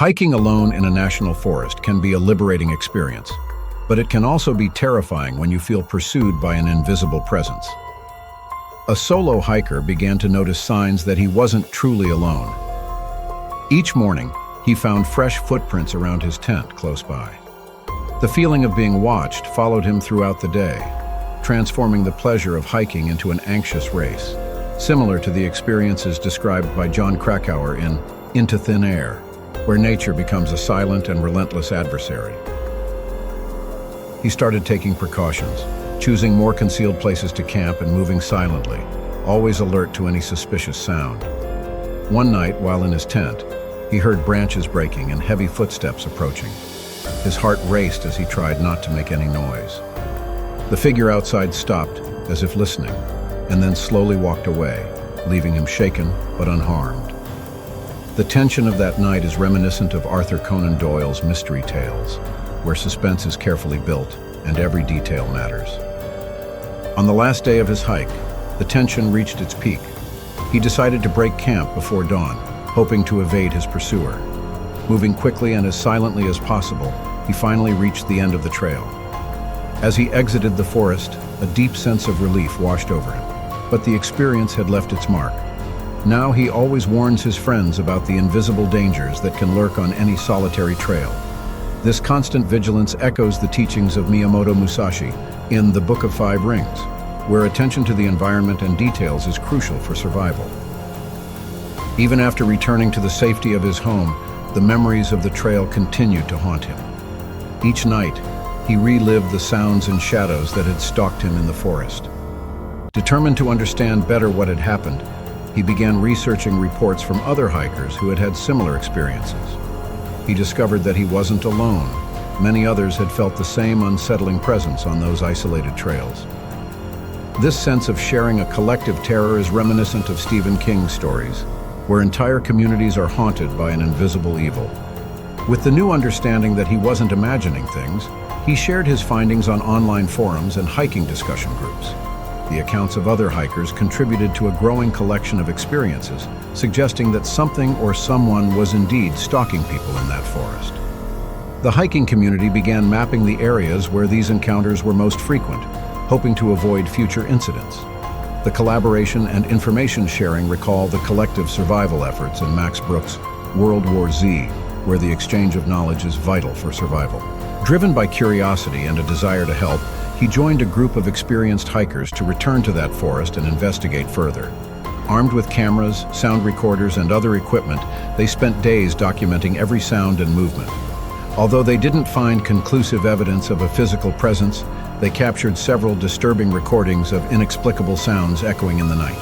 Hiking alone in a national forest can be a liberating experience, but it can also be terrifying when you feel pursued by an invisible presence. A solo hiker began to notice signs that he wasn't truly alone. Each morning, he found fresh footprints around his tent close by. The feeling of being watched followed him throughout the day, transforming the pleasure of hiking into an anxious race, similar to the experiences described by Jon Krakauer in Into Thin Air, where nature becomes a silent and relentless adversary. He started taking precautions, choosing more concealed places to camp and moving silently, always alert to any suspicious sound. One night, while in his tent, he heard branches breaking and heavy footsteps approaching. His heart raced as he tried not to make any noise. The figure outside stopped, as if listening, and then slowly walked away, leaving him shaken but unharmed. The tension of that night is reminiscent of Arthur Conan Doyle's mystery tales, where suspense is carefully built and every detail matters. On the last day of his hike, the tension reached its peak. He decided to break camp before dawn, hoping to evade his pursuer. Moving quickly and as silently as possible, he finally reached the end of the trail. As he exited the forest, a deep sense of relief washed over him, but the experience had left its mark. Now he always warns his friends about the invisible dangers that can lurk on any solitary trail. This constant vigilance echoes the teachings of Miyamoto Musashi in The Book of Five Rings, where attention to the environment and details is crucial for survival. Even after returning to the safety of his home, the memories of the trail continued to haunt him. Each night, he relived the sounds and shadows that had stalked him in the forest. Determined to understand better what had happened, he began researching reports from other hikers who had had similar experiences. He discovered that he wasn't alone. Many others had felt the same unsettling presence on those isolated trails. This sense of sharing a collective terror is reminiscent of Stephen King's stories, where entire communities are haunted by an invisible evil. With the new understanding that he wasn't imagining things, he shared his findings on online forums and hiking discussion groups. The accounts of other hikers contributed to a growing collection of experiences, suggesting that something or someone was indeed stalking people in that forest. The hiking community began mapping the areas where these encounters were most frequent, hoping to avoid future incidents. The collaboration and information sharing recall the collective survival efforts in Max Brooks' World War Z, where the exchange of knowledge is vital for survival. Driven by curiosity and a desire to help, he joined a group of experienced hikers to return to that forest and investigate further. Armed with cameras, sound recorders, and other equipment, they spent days documenting every sound and movement. Although they didn't find conclusive evidence of a physical presence, they captured several disturbing recordings of inexplicable sounds echoing in the night.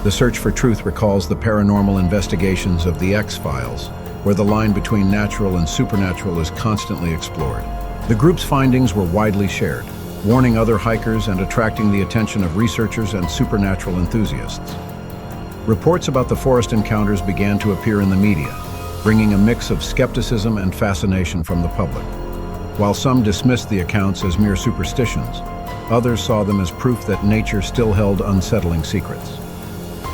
The search for truth recalls the paranormal investigations of the X-Files, where the line between natural and supernatural is constantly explored. The group's findings were widely shared, warning other hikers and attracting the attention of researchers and supernatural enthusiasts. Reports about the forest encounters began to appear in the media, bringing a mix of skepticism and fascination from the public. While some dismissed the accounts as mere superstitions, others saw them as proof that nature still held unsettling secrets.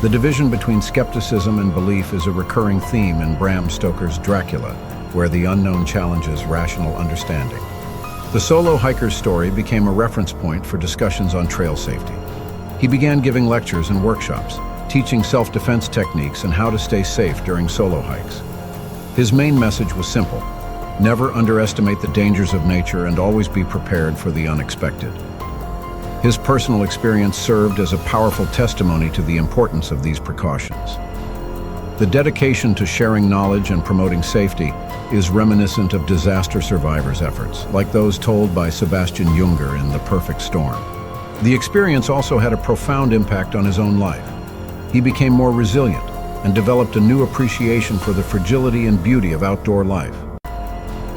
The division between skepticism and belief is a recurring theme in Bram Stoker's Dracula, where the unknown challenges rational understanding. The solo hiker's story became a reference point for discussions on trail safety. He began giving lectures and workshops, teaching self-defense techniques and how to stay safe during solo hikes. His main message was simple: never underestimate the dangers of nature and always be prepared for the unexpected. His personal experience served as a powerful testimony to the importance of these precautions. The dedication to sharing knowledge and promoting safety is reminiscent of disaster survivors' efforts, like those told by Sebastian Junger in The Perfect Storm. The experience also had a profound impact on his own life. He became more resilient and developed a new appreciation for the fragility and beauty of outdoor life.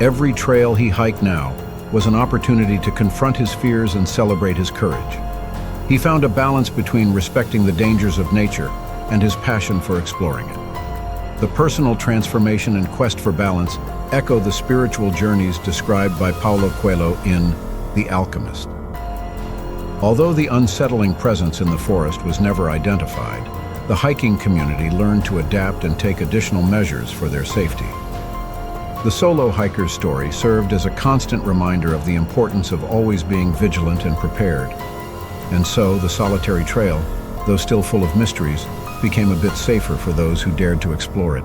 Every trail he hiked now was an opportunity to confront his fears and celebrate his courage. He found a balance between respecting the dangers of nature and his passion for exploring it. The personal transformation and quest for balance echo the spiritual journeys described by Paulo Coelho in The Alchemist. Although the unsettling presence in the forest was never identified, the hiking community learned to adapt and take additional measures for their safety. The solo hiker's story served as a constant reminder of the importance of always being vigilant and prepared. And so, the solitary trail, though still full of mysteries, became a bit safer for those who dared to explore it.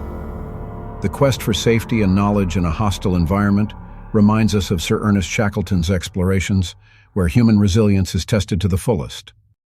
The quest for safety and knowledge in a hostile environment reminds us of Sir Ernest Shackleton's explorations, where human resilience is tested to the fullest.